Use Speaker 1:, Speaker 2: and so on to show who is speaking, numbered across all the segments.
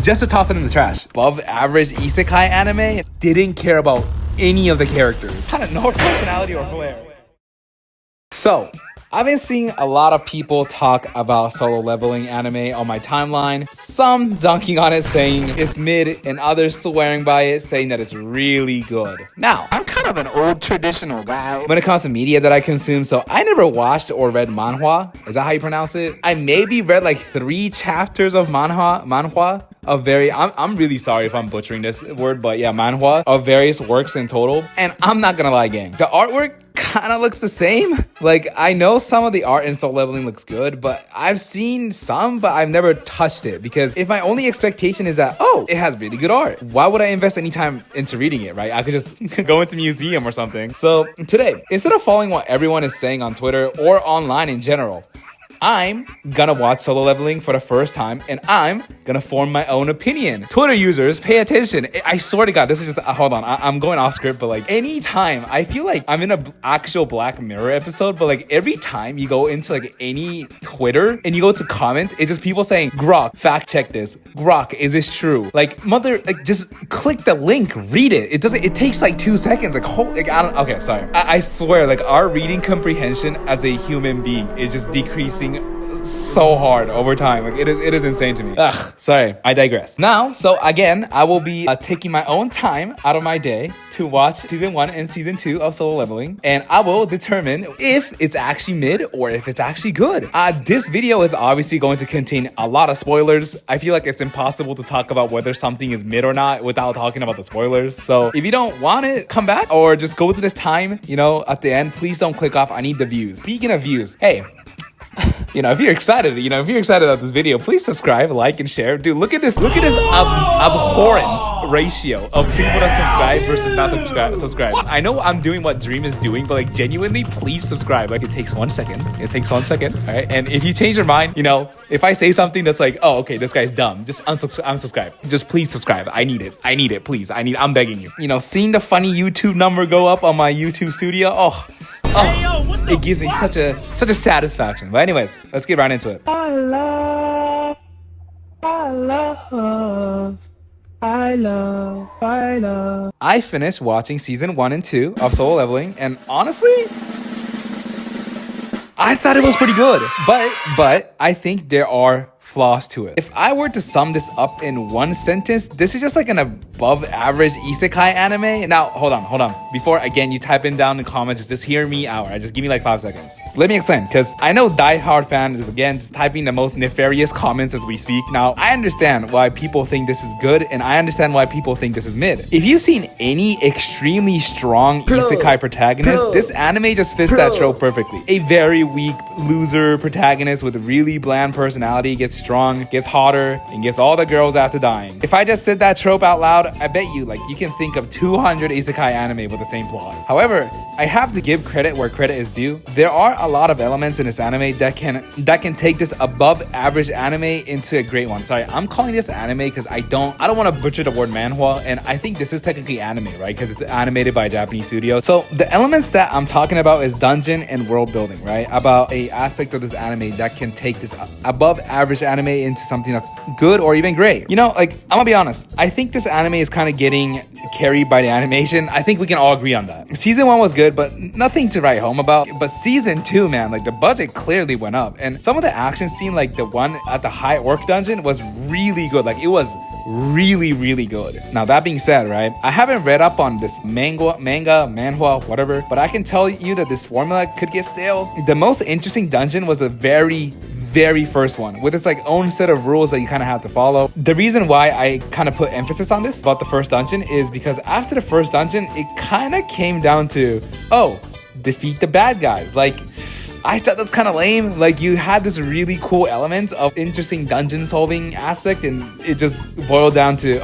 Speaker 1: just to toss it in the trash. Above average isekai anime, didn't care about any of the characters. Kind of no personality or flair. So, I've been seeing a lot of people talk about solo leveling anime on my timeline. Some dunking on it saying it's mid, and others swearing by it saying that it's really good. Now, I'm kind of an old traditional guy when it comes to media that I consume, so I never watched or read manhwa. Is that how you pronounce it? I maybe read like 3 chapters of manhwa of I'm really sorry if I'm butchering this word, but yeah, manhwa of various works in total. And I'm not gonna lie, gang, the artwork kind of looks the same. Like, I know some of the art in Solo Leveling looks good, but I've seen some, but I've never touched it, because if my only expectation is that, oh, it has really good art, why would I invest any time into reading it, right? I could just go into museum or something. So today, instead of following what everyone is saying on Twitter or online in general, I'm gonna watch Solo Leveling for the first time, and I'm gonna form my own opinion. Twitter users, pay attention. I swear to God, this is just, hold on, I'm going off script, but like anytime, I feel like I'm in an actual Black Mirror episode, but like every time you go into like any Twitter and you go to comment, it's just people saying, Grok, fact check this. Grok, is this true? Like, just click the link, read it. It takes like 2 seconds. Okay, sorry. I swear, like, our reading comprehension as a human being is just decreasing so hard over time. Like, it is insane to me. Sorry, I digress. Now, so again, I will be taking my own time out of my day to watch season 1 and season 2 of Solo Leveling, and I will determine if it's actually mid or if it's actually good. This video is obviously going to contain a lot of spoilers. I feel like it's impossible to talk about whether something is mid or not without talking about the spoilers. So if you don't want it, come back or just go to this time, at the end. Please don't click off. I need the views. Speaking of views, hey, if you're excited about this video, please subscribe, like, and share. Dude, look at this abhorrent ratio of people that subscribe versus not subscribe. I know I'm doing what Dream is doing, but like, genuinely, please subscribe. Like, it takes 1 second. All right? And if you change your mind, if I say something that's like, oh, okay, this guy's dumb, just unsubscribe. Just please subscribe. I need it, please. I'm begging you. Seeing the funny YouTube number go up on my YouTube studio, it gives me such a satisfaction. But anyways, let's get right into it. I love. I finished watching season 1 and 2 of Solo Leveling, and honestly, I thought it was pretty good. But I think there are flaws to it. If I were to sum this up in one sentence, this is just like an above average isekai anime. Now, hold on. Before, again, you type in down in the comments, just hear me out. Right? Just give me like 5 seconds. Let me explain, because I know Die Hard fan is, again, just typing the most nefarious comments as we speak. Now, I understand why people think this is good, and I understand why people think this is mid. If you've seen any extremely strong isekai protagonist, this anime just fits that trope perfectly. A very weak loser protagonist with a really bland personality gets strong, gets hotter, and gets all the girls after dying. If I just said that trope out loud, I bet you can think of 200 isekai anime with the same plot. However, I have to give credit where credit is due. There are a lot of elements in this anime that can take this above average anime into a great one. Sorry, I'm calling this anime because I don't want to butcher the word manhwa, and I think this is technically anime, right? Because it's animated by a Japanese studio. So the elements that I'm talking about is dungeon and world building, right? About a aspect of this anime that can take this above average anime into something that's good or even great. I'm gonna be honest, I think this anime is kind of getting carried by the animation. I think we can all agree on that. Season 1 was good, but nothing to write home about. But season 2, man, the budget clearly went up, and some of the action scene, like the one at the high orc dungeon, was really good. It was really, really good. Now, that being said, right, I haven't read up on this manhwa, whatever, but I can tell you that this formula could get stale. The most interesting dungeon was a very first one with its own set of rules that you kind of have to follow. The reason why I kind of put emphasis on this about the first dungeon is because after the first dungeon, it kind of came down to, defeat the bad guys. I thought that's kind of lame. You had this really cool element of interesting dungeon solving aspect, and it just boiled down to,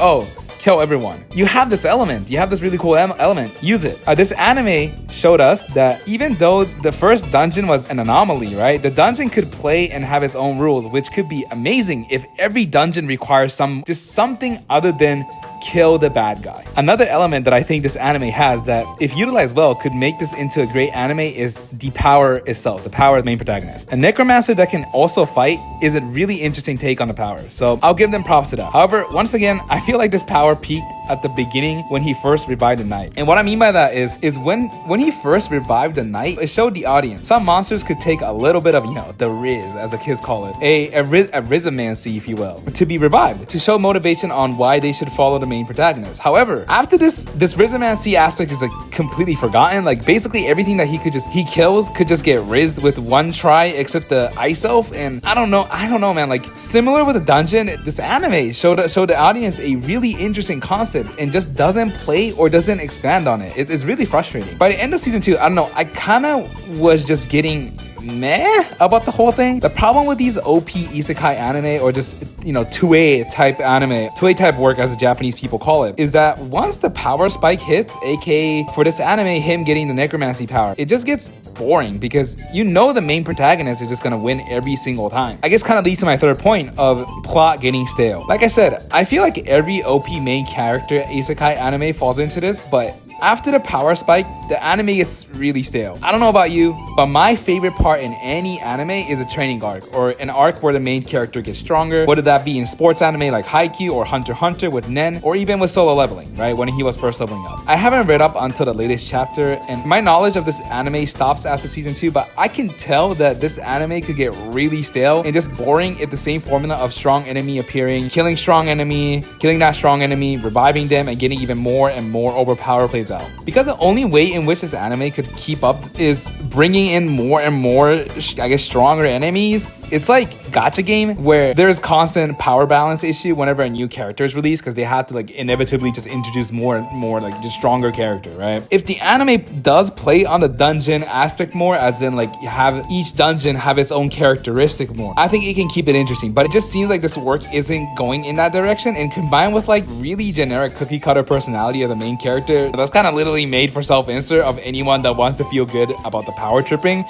Speaker 1: kill everyone. You have this element. You have this really cool element. Use it. This anime showed us that even though the first dungeon was an anomaly, right? The dungeon could play and have its own rules, which could be amazing if every dungeon requires something other than kill the bad guy. Another element that I think this anime has that, if utilized well, could make this into a great anime is the power itself, the power of the main protagonist. A necromancer that can also fight is a really interesting take on the power, so I'll give them props to that. However, once again, I feel like this power peaked at the beginning when he first revived the knight. And what I mean by that is when he first revived the knight, it showed the audience some monsters could take a little bit of, the riz, as the kids call it, a rizamancy, if you will, to be revived, to show motivation on why they should follow the main protagonist. However, after this rizamancy aspect is completely forgotten. Like basically everything that he kills could just get rizzed with one try, except the ice elf. And I don't know, man. Like similar with the dungeon, this anime showed the audience a really interesting concept and just doesn't play or doesn't expand on it. It's really frustrating. By the end of season 2, I don't know, I kind of was just getting meh about the whole thing. The problem with these OP isekai anime, or just 2A type anime, 2A type work as the Japanese people call it, is that once the power spike hits, aka for this anime, him getting the necromancy power, it just gets boring because the main protagonist is just gonna win every single time. I guess kind of leads to my third point of plot getting stale. Like I said, I feel like every OP main character isekai anime falls into this, but after the power spike, the anime gets really stale. I don't know about you, but my favorite part in any anime is a training arc, or an arc where the main character gets stronger, whether that be in sports anime like Haikyuu or Hunter x Hunter with Nen, or even with Solo Leveling, right, when he was first leveling up. I haven't read up until the latest chapter, and my knowledge of this anime stops after season 2, but I can tell that this anime could get really stale and just boring if the same formula of strong enemy appearing, killing that strong enemy, reviving them, and getting even more and more overpowered plays out. Because the only way in which this anime could keep up is bringing in more and more, I guess, stronger enemies. It's like gacha game where there's constant power balance issue whenever a new character is released, because they have to inevitably just introduce more and more just stronger character, right? If the anime does play on the dungeon aspect more, as in you have each dungeon have its own characteristic more, I think it can keep it interesting. But it just seems like this work isn't going in that direction, and combined with really generic cookie cutter personality of the main character that's kind of literally made for self-insert of anyone that wants to feel good about the power tripping,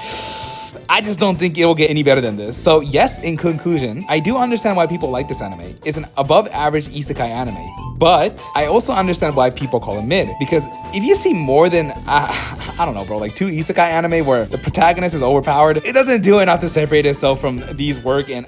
Speaker 1: I just don't think it will get any better than this. So yes, in conclusion, I do understand why people like this anime. It's an above average isekai anime, but I also understand why people call it mid, because if you see more than I don't know, bro, 2 isekai anime where the protagonist is overpowered, it doesn't do enough to separate itself from these work. And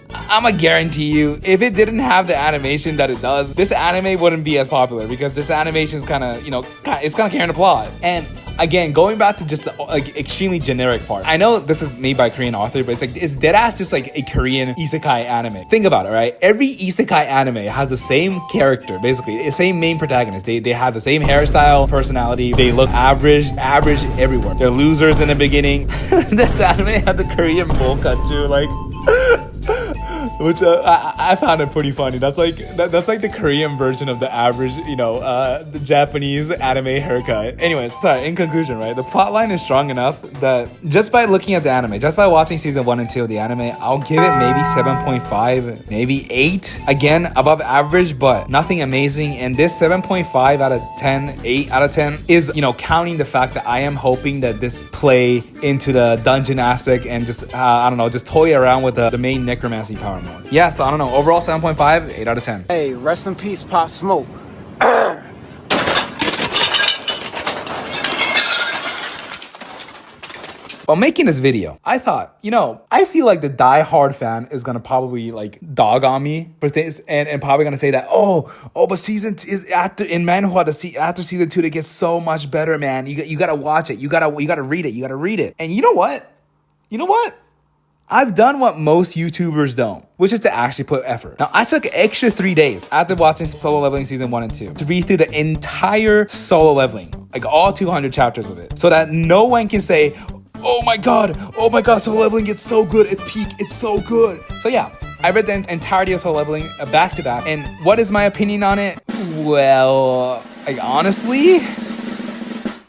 Speaker 1: I'ma guarantee you, if it didn't have the animation that it does, this anime wouldn't be as popular, because this animation is kind of it's kind of carrying the plot. And again, going back to just the extremely generic part, I know this is made by a Korean author, but it's deadass just a Korean isekai anime. Think about it, right? Every isekai anime has the same character, basically, the same main protagonist. They have the same hairstyle, personality. They look average everywhere. They're losers in the beginning. This anime had the Korean bowl cut too, which I found it pretty funny. That's like the Korean version of the average, the Japanese anime haircut. Anyways, sorry, in conclusion, right, the plotline is strong enough that just by looking at the anime, just by watching season 1 and 2 of the anime, I'll give it maybe 7.5, maybe 8. Again, above average, but nothing amazing. And this 7.5 out of 10, 8 out of 10 is, counting the fact that I am hoping that this play into the dungeon aspect and just, just toy around with the main necromancy power more. Yeah, so I don't know. Overall, 7.5, 8 out of 10.
Speaker 2: Hey, rest in peace, Pop Smoke.
Speaker 1: While making this video, I thought, I feel like the die-hard fan is gonna probably dog on me for this, and probably gonna say that, but season is after in manhwa, after season 2, it gets so much better, man. You gotta watch it. You gotta read it. And you know what? I've done what most YouTubers don't, which is to actually put effort. Now, I took extra 3 days after watching Solo Leveling Season 1 and 2 to read through the entire Solo Leveling, all 200 chapters of it, so that no one can say, oh my god, Solo Leveling gets so good, it's so good. So yeah, I read the entirety of Solo Leveling back to back, and what is my opinion on it? Well, honestly,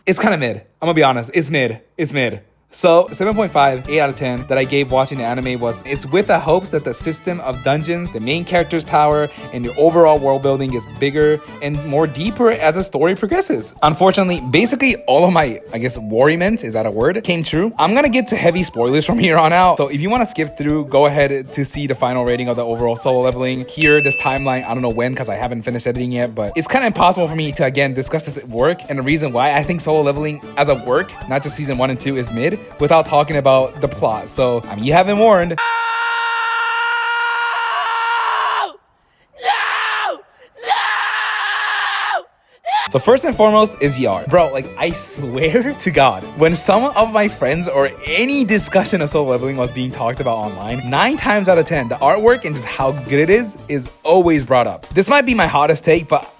Speaker 1: it's kind of mid. I'm gonna be honest, it's mid. So 7.5, 8 out of 10 that I gave watching the anime was, it's with the hopes that the system of dungeons, the main character's power, and the overall world building gets bigger and more deeper as the story progresses. Unfortunately, basically all of my, I guess, worriment, is that a word, came true. I'm gonna get to heavy spoilers from here on out. So if you want to skip through, go ahead to see the final rating of the overall Solo Leveling. Here, this timeline, I don't know when because I haven't finished editing yet, but it's kind of impossible for me to, again, discuss this at work. And the reason why I think Solo Leveling as a work, not just season 1 and 2, is mid, without talking about the plot. So, I mean, you have been warned. So first and foremost is Yar. Bro, like, I swear to God, when some of my friends or any discussion of Solo Leveling was being talked about online, 9 times out of 10, the artwork and just how good it is always brought up. This might be my hottest take, but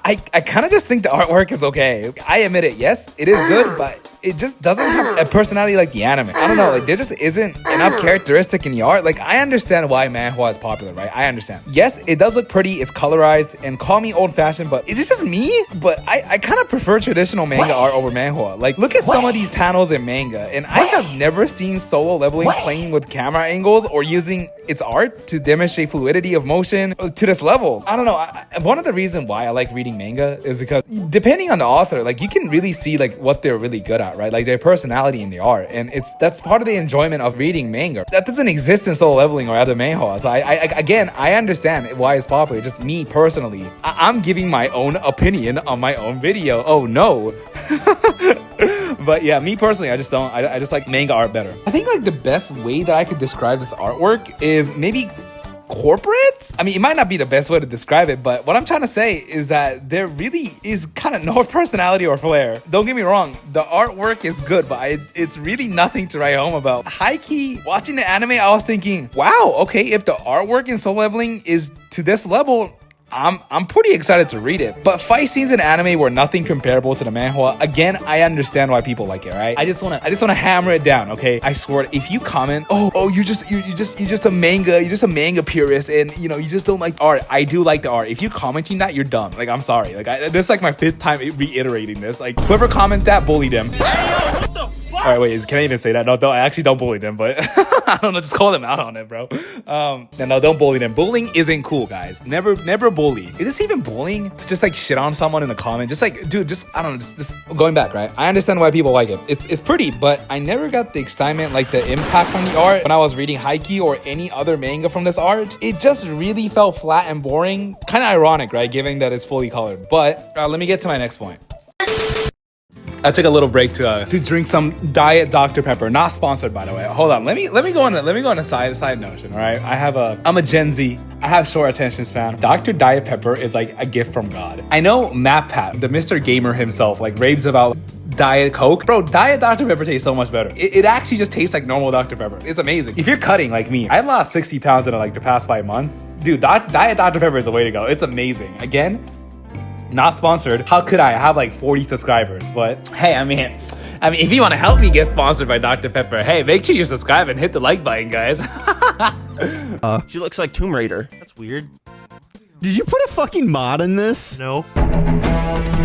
Speaker 1: I kind of just think the artwork is okay. I admit it, yes, it is good, but it just doesn't have a personality like the anime. I don't know, like, there just isn't enough characteristic in the art. Like, I understand why manhwa is popular, right? I understand. Yes, it does look pretty, it's colorized, and call me old-fashioned, but is it just me? But I kind of prefer traditional manga art over manhwa. Like, look at some of these panels in manga, and I have never seen Solo Leveling playing with camera angles or using its art to demonstrate fluidity of motion to this level. I don't know. One of the reasons why I like reading manga is because depending on the author, like, you can really see like what they're really good at, right? Like their personality in the art, and that's part of the enjoyment of reading manga. That doesn't exist in Solo Leveling or other manhwa. So I understand why it's popular. Just me personally, I'm giving my own opinion on my own video. Oh no. But yeah, me personally, I just like manga art better. I think like the best way that I could describe this artwork is maybe corporate? I mean, it might not be the best way to describe it, but what I'm trying to say is that there really is kind of no personality or flair. Don't get me wrong, the artwork is good, but it's really nothing to write home about. High-key, watching the anime, I was thinking, wow, okay, if the artwork in Solo Leveling is to this level, I'm pretty excited to read it. But fight scenes in anime were nothing comparable to the manhwa. Again, I understand why people like it, right? I just wanna hammer it down, okay? I swear, if you comment, oh, you're just a manga purist, and you know, you just don't like art. I do like the art. If you're commenting that, you're dumb. Like, I'm sorry. Like, this is like my 5th time reiterating this. Like, whoever comment that, bully them. All right, wait, can I even say that? No, I actually don't bully them, but I don't know, just call them out on it, bro. No, don't bully them. Bullying isn't cool, guys. Never bully. Is this even bullying? It's just like shit on someone in a comment. Just like, dude, I don't know, just going back, right? I understand why people like it. It's pretty, but I never got the excitement, like the impact from the art when I was reading Haikyuu or any other manga from this art. It just really felt flat and boring. Kind of ironic, right? Given that it's fully colored. But let me get to my next point. I took a little break to drink some Diet Dr. Pepper, not sponsored, by the way. Hold on, let me go on a side notion. All right, I'm a Gen Z. I have short attention span. Dr. Diet Pepper is like a gift from God. I know MatPat, the Mr. Gamer himself, like raves about Diet Coke. Bro, Diet Dr. Pepper tastes so much better. It actually just tastes like normal Dr. Pepper. It's amazing. If you're cutting like me, I lost 60 pounds in like the past 5 months. Dude, Diet Dr. Pepper is the way to go. It's amazing. Again, not sponsored. How could I have like 40 subscribers? But hey, I mean, if you want to help me get sponsored by Dr. Pepper, hey, make sure you subscribe and hit the like button, guys.
Speaker 3: She looks like Tomb Raider.
Speaker 4: That's weird.
Speaker 5: Did you put a fucking mod in this?
Speaker 4: No.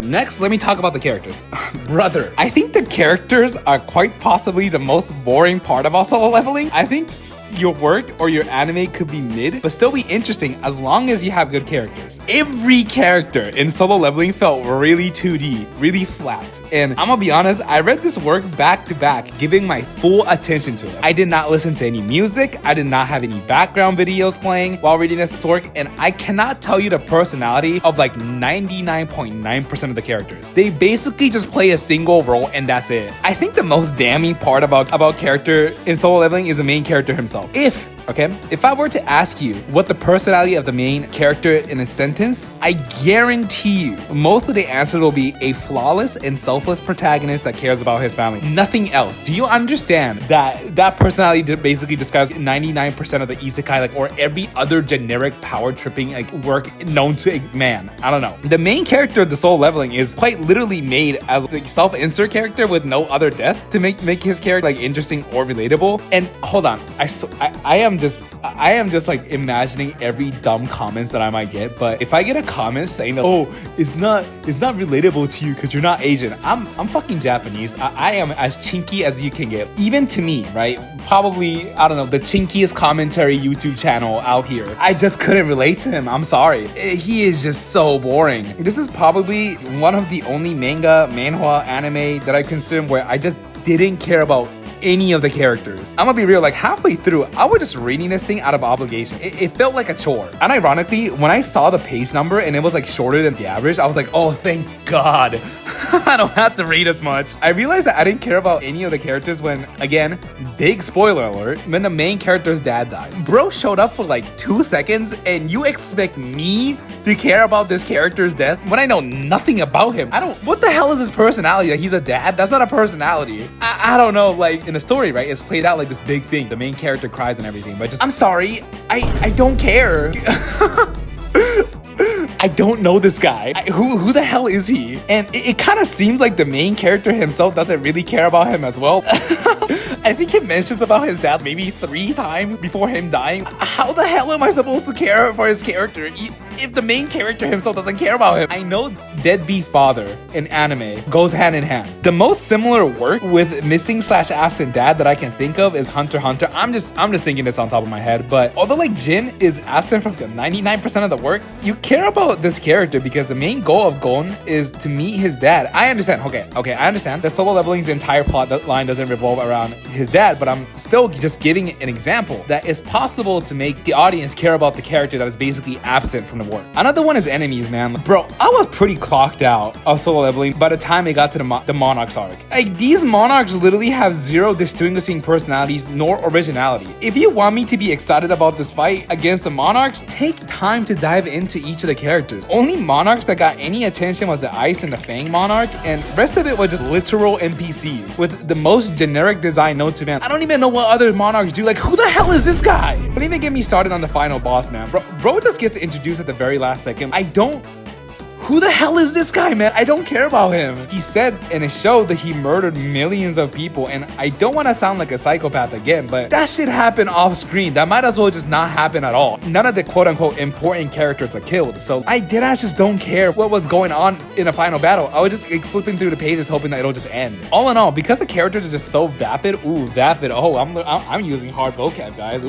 Speaker 1: Next, let me talk about the characters. Brother, I think the characters are quite possibly the most boring part about Solo Leveling. I think your work or your anime could be mid, but still be interesting as long as you have good characters. Every character in Solo Leveling felt really 2D, really flat. And I'm gonna be honest, I read this work back to back, giving my full attention to it. I did not listen to any music, I did not have any background videos playing while reading this work, and I cannot tell you the personality of like 99.9% of the characters. They basically just play a single role and that's it. I think the most damning part about character in Solo Leveling is the main character himself. If I were to ask you what the personality of the main character in a sentence, I guarantee you most of the answers will be a flawless and selfless protagonist that cares about his family. Nothing else. Do you understand that personality basically describes 99% of the isekai, like, or every other generic power tripping like work known to man? I don't know. The main character of the Soul Leveling is quite literally made as like self-insert character with no other depth to make his character like interesting or relatable. And hold on, I am am just like imagining every dumb comments that I might get. But if I get a comment saying that, oh, it's not relatable to you because you're not Asian, I'm fucking Japanese. I am as chinky as you can get. Even to me, right? Probably, I don't know, the chinkiest commentary YouTube channel out here. I just couldn't relate to him. I'm sorry. He is just so boring. This is probably one of the only manhwa anime that I consume where I just didn't care about any of the characters. I'm gonna be real, like halfway through, I was just reading this thing out of obligation. It felt like a chore. And ironically, when I saw the page number and it was like shorter than the average, I was like, oh, thank God. I don't have to read as much. I realized that I didn't care about any of the characters when, again, big spoiler alert, when the main character's dad died. Bro showed up for like 2 seconds and you expect me to care about this character's death when I know nothing about him? What the hell is his personality? Like, he's a dad? That's not a personality. I don't know, like, in the story, right, it's played out like this big thing. The main character cries and everything, but just, I'm sorry, I don't care. I don't know this guy. Who the hell is he? And it kind of seems like the main character himself doesn't really care about him as well. I think he mentions about his dad maybe 3 times before him dying. How the hell am I supposed to care for his character if the main character himself doesn't care about him? I know deadbeat father in anime goes hand in hand. The most similar work with missing/absent dad that I can think of is Hunter x Hunter. I'm just thinking this on top of my head, but although like Jin is absent from the 99% of the work, you care about this character because the main goal of Gon is to meet his dad. I understand. Okay, I understand that Solo Leveling's entire plot line doesn't revolve around his dad, but I'm still just giving an example that it's possible to make the audience care about the character that is basically absent from the work. Another one is enemies, man. Bro, I was pretty clocked out of Solo Leveling by the time it got to the Monarchs arc. Like, these Monarchs literally have zero distinguishing personalities nor originality. If you want me to be excited about this fight against the Monarchs, take time to dive into each of the characters. Only Monarchs that got any attention was the Ice and the Fang Monarch, and the rest of it was just literal NPCs with the most generic design known to man. I don't even know what other Monarchs do. Like, who the hell is this guy? Don't even get me started on the final boss, man. Bro just gets introduced at the very last second. Who the hell is this guy, man? I don't care about him. He said in his show that he murdered millions of people, and I don't want to sound like a psychopath again, but that shit happened off screen. That might as well just not happen at all. None of the quote-unquote important characters are killed, so I just don't care what was going on in a final battle. I was just like, flipping through the pages hoping that it'll just end. All in all, because the characters are just so vapid, oh, I'm using hard vocab, guys,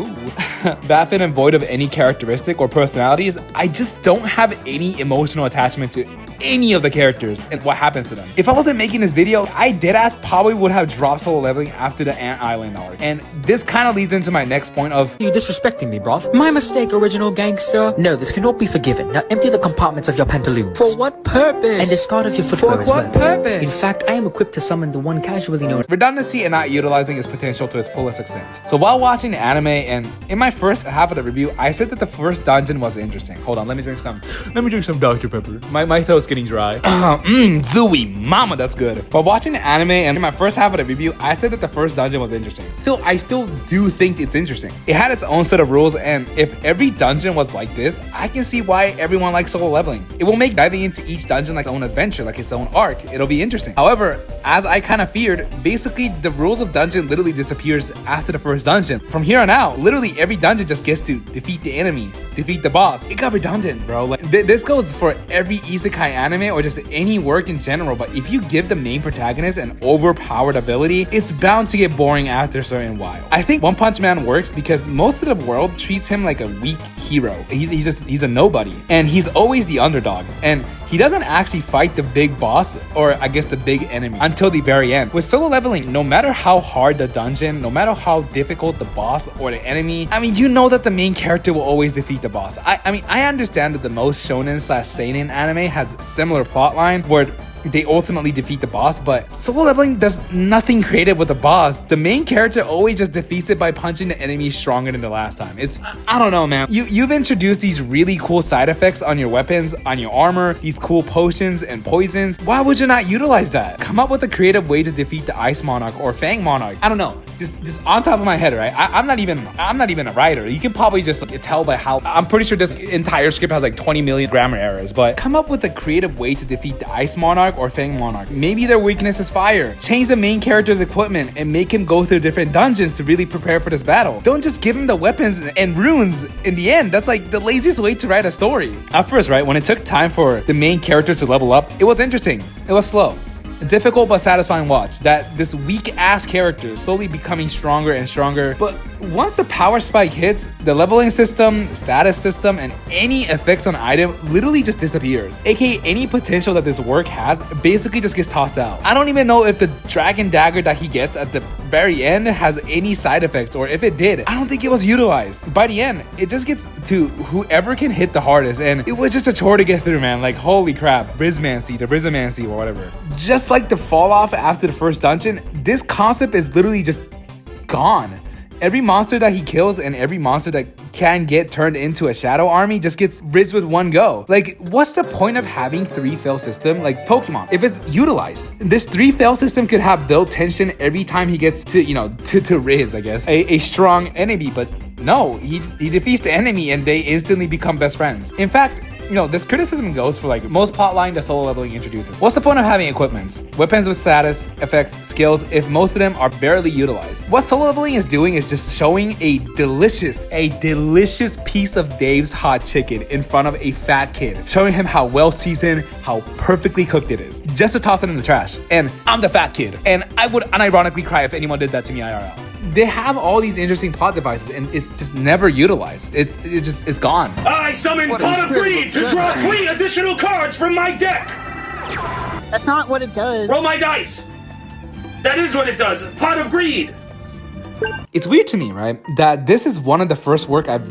Speaker 1: vapid and void of any characteristic or personalities, I just don't have any emotional attachment to any of the characters and what happens to them. If I wasn't making this video, I deadass probably would have dropped Solo Leveling after the Ant Island arc. And this kind of leads into my next point of,
Speaker 4: you disrespecting me, bruv. My mistake, original gangster. No, this cannot be forgiven. Now empty the compartments of your pantaloons. For what purpose? And discard of your footwear as well. For what purpose? In fact, I am equipped to summon the one casually known
Speaker 1: redundancy and not utilizing its potential to its fullest extent. So while watching the anime and in my first half of the review, I said that the first dungeon was interesting. Hold on, let me drink some Dr. Pepper. My throat's getting dry. Zooey mama, that's good. But watching the anime and in my first half of the review, I said that the first dungeon was interesting. I still do think it's interesting. It had its own set of rules, and if every dungeon was like this, I can see why everyone likes Solo Leveling. It will make diving into each dungeon like its own adventure, like its own arc. It'll be interesting. However, as I kind of feared, basically the rules of dungeon literally disappears after the first dungeon. From here on out, literally every dungeon just gets to defeat the enemy, defeat the boss. It got redundant, bro. Like, this goes for every isekai anime or just any work in general, but if you give the main protagonist an overpowered ability, it's bound to get boring after a certain while. I think One Punch Man works because most of the world treats him like a weak hero. He's a nobody, and he's always the underdog, and he doesn't actually fight the big boss, or I guess the big enemy, until the very end. With Solo Leveling, no matter how hard the dungeon, no matter how difficult the boss or the enemy, I mean, you know that the main character will always defeat the boss. I mean, I understand that the most shonen/seinen anime has similar plotline where they ultimately defeat the boss, but Solo Leveling does nothing creative with the boss. The main character always just defeats it by punching the enemy stronger than the last time. I don't know, man. You've introduced these really cool side effects on your weapons, on your armor, these cool potions and poisons. Why would you not utilize that? Come up with a creative way to defeat the Ice Monarch or Fang Monarch. I don't know. Just on top of my head, right? I'm not even a writer. You can probably just tell by how I'm pretty sure this entire script has like 20 million grammar errors, but come up with a creative way to defeat the Ice Monarch Monarch or Fang Monarch. Maybe their weakness is fire. Change the main character's equipment and make him go through different dungeons to really prepare for this battle. Don't just give him the weapons and runes in the end. That's like the laziest way to write a story. At first, right, when it took time for the main character to level up, it was interesting. It was slow. A difficult but satisfying watch, that this weak ass character slowly becoming stronger and stronger. But once the power spike hits, the leveling system, status system, and any effects on item literally just disappears. AKA any potential that this work has basically just gets tossed out. I don't even know if the dragon dagger that he gets at the very end has any side effects, or if it did, I don't think it was utilized. By the end, it just gets to whoever can hit the hardest, and it was just a chore to get through, man. Like, holy crap, Rizmancy or whatever. Just like the fall off after the first dungeon, this concept is literally just gone. Every monster that he kills and every monster that can get turned into a shadow army just gets riz with one go. Like, what's the point of having 3 fail system like Pokemon if it's utilized? This 3 fail system could have built tension every time he gets to, you know, to riz, I guess, a strong enemy, but no, he defeats the enemy and they instantly become best friends. In fact, you know, this criticism goes for like most plotline that solo leveling introduces. What's the point of having equipments, weapons with status, effects, skills, if most of them are barely utilized? What solo leveling is doing is just showing a delicious piece of Dave's hot chicken in front of a fat kid, showing him how well seasoned, how perfectly cooked it is, just to toss it in the trash. And I'm the fat kid, and I would unironically cry if anyone did that to me IRL. They have all these interesting plot devices and it's just never utilized. It's gone.
Speaker 6: I summon Pot of Greed to draw 3 additional cards from my deck!
Speaker 7: That's not what it does.
Speaker 6: Roll my dice! That is what it does, Pot of Greed!
Speaker 1: It's weird to me, right, that this is one of the first work I've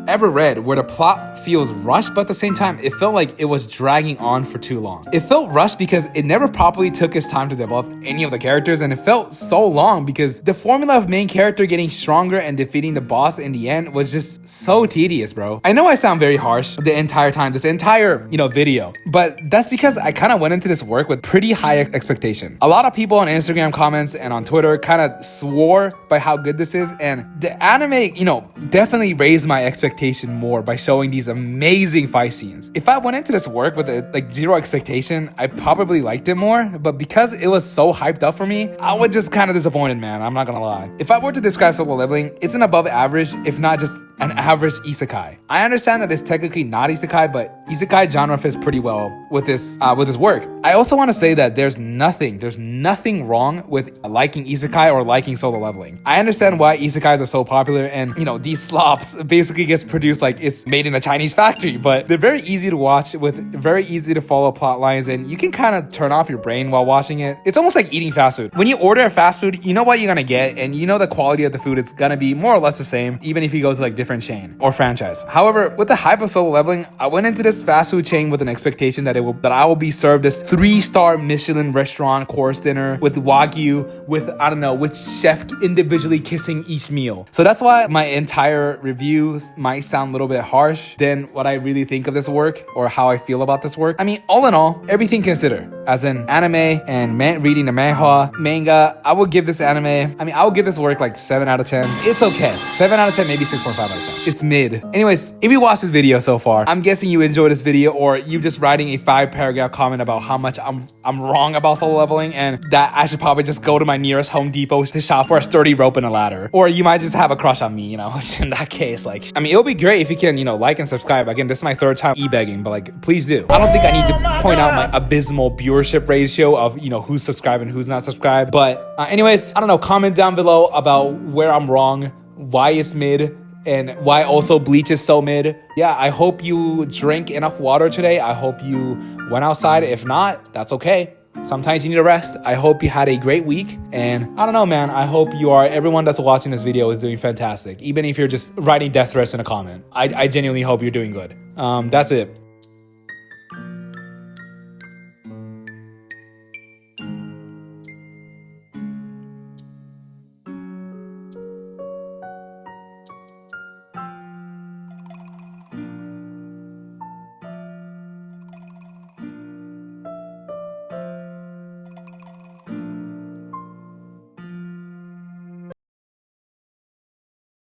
Speaker 1: ever read where the plot feels rushed, but at the same time, it felt like it was dragging on for too long. It felt rushed because it never properly took its time to develop any of the characters, and it felt so long because the formula of main character getting stronger and defeating the boss in the end was just so tedious, bro. I know I sound very harsh the entire time, this entire, you know, video, but that's because I kind of went into this work with pretty high expectation. A lot of people on Instagram comments and on Twitter kind of swore by how good this is, and the anime, you know, definitely raised my expectation more by showing these amazing fight scenes. If I went into this work with like 0 expectation, I probably liked it more, but because it was so hyped up for me, I was just kind of disappointed, man. I'm not gonna lie. If I were to describe solo leveling, it's an above average, if not just an average isekai. I understand that it's technically not isekai, but isekai genre fits pretty well with this work. I also want to say that there's nothing wrong with liking isekai or liking solo leveling. I understand why isekais are so popular, and you know, these slops basically gets produced like it's made in a Chinese factory, but they're very easy to watch with very easy to follow plot lines, and you can kind of turn off your brain while watching it. It's almost like eating fast food. When you order a fast food, you know what you're gonna get, and you know the quality of the food is gonna be more or less the same, even if you go to like different chain or franchise. However, with the hype of solo leveling, I went into this fast food chain with an expectation that I will be served this 3-star Michelin restaurant course dinner with wagyu, with I don't know, with chef individually kissing each meal. So that's why my entire review might sound a little bit harsh than what I really think of this work or how I feel about this work. I mean, all in all, everything considered, as in anime and reading the manga, I would give this work like 7 out of 10. It's okay. 7 out of 10, maybe 6.5 out of 10. It's mid. Anyways, if you watched this video so far, I'm guessing you enjoyed this video, or you just writing a 5-paragraph comment about how much I'm wrong about solo leveling and that I should probably just go to my nearest Home Depot to shop for a sturdy rope and a ladder. Or you might just have a crush on me, you know, which in that case, like, I mean, it'll be great if you can, you know, like and subscribe. Again, this is my 3rd time e-begging, but like, please do. I don't think I need to point out my abysmal viewership ratio of, you know, who's subscribed and who's not subscribed. But anyways, I don't know, comment down below about where I'm wrong, why it's mid, and why also Bleach is so mid. Yeah, I hope you drank enough water today. I hope you went outside. If not, that's okay. Sometimes you need a rest. I hope you had a great week. And I don't know, man. I hope everyone that's watching this video is doing fantastic. Even if you're just writing death threats in a comment. I genuinely hope you're doing good. That's it.